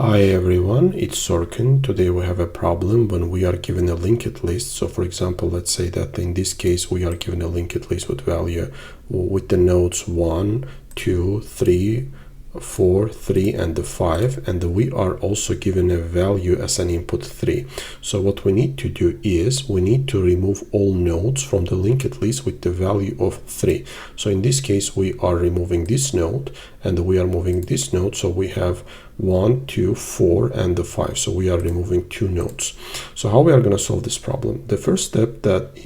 Hi everyone, it's Sorkin. Today we have a problem when we are given a linked list. So for example, let's say that in this case we are given a linked list with value with the nodes 1, 2, 3, 4, 3 and the 5, and we are also given a value as an input 3. So what we need to do is we need to remove all nodes from the linked list with the value of 3. So in this case we are removing this node and we are moving this node, so we have 1, 2, 4 and the 5. So we are removing 2 nodes. So how we are going to solve this problem? The first step that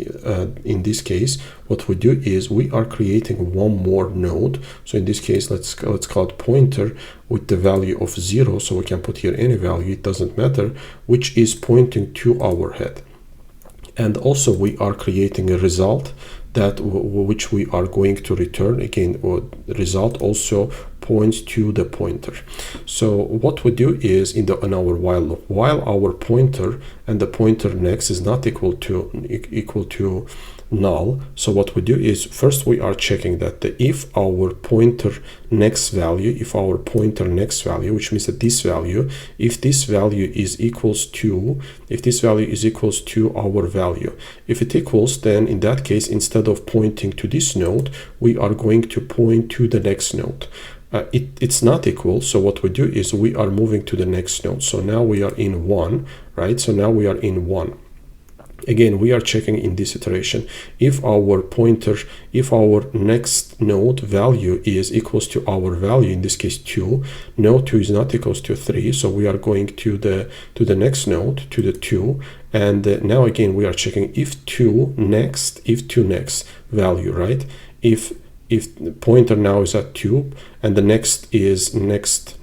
in this case what we do is we are creating one more node. So in this case let's call it pointer with the value of 0, so we can put here any value, it doesn't matter, which is pointing to our head. And also we are creating a result that which we are going to return. Again, the result also points to the pointer. So what we do is in our while loop, while our pointer and the pointer next is not equal to null, so what we do is first we are checking that if our pointer next value, which means that this value, if this value is equals to our value, if it equals, then in that case instead of pointing to this node we are going to point to the next node. It's not equal, so what we do is we are moving to the next node. So now we are in 1, right? So now we are in 1. Again, we are checking in this iteration if our next node value is equals to our value, in this case 2. No, 2 is not equals to 3, so we are going to the next node, to the 2. And now again we are checking if 2 next value, right? If the pointer now is at 2 and the next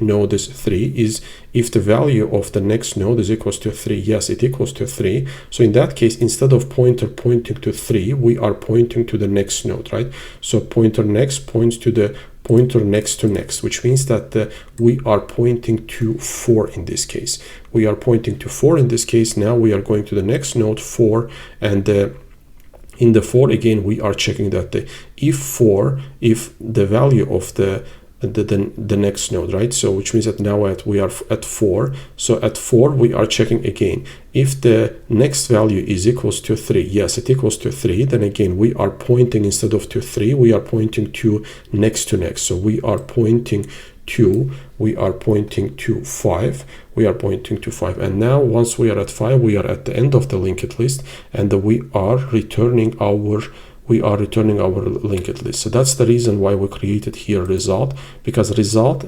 node is 3, is if the value of the next node is equals to 3, yes, it equals to 3. So in that case, instead of pointer pointing to 3, we are pointing to the next node, right? So pointer next points to the pointer next to next, which means that we are pointing to 4 in this case. We are pointing to 4 in this case. Now we are going to the next node 4, and in the 4 again we are checking that if the value of the next node, right? So which means that now we are at 4. So at 4 we are checking again if the next value is equals to 3. Yes, it equals to 3. Then again we are pointing, instead of to 3 we are pointing to next. So we are pointing to 5. And now once we are at 5, we are at the end of the linked list, and we are returning our linked list. So that's the reason why we created here result, because result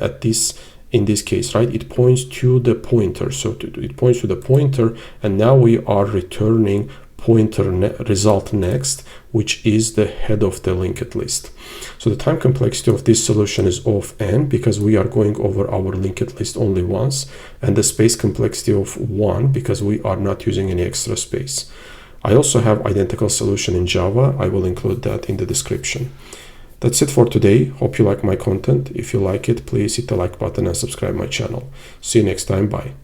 in this case, right, it points to the pointer. So it points to the pointer, and now we are returning pointer result next, which is the head of the linked list. So the time complexity of this solution is of n, because we are going over our linked list only once, and the space complexity of 1, because we are not using any extra space. I also have identical solution in Java. I will include that in the description. That's it for today. Hope you like my content. If you like it, please hit the like button and subscribe my channel. See you next time. Bye.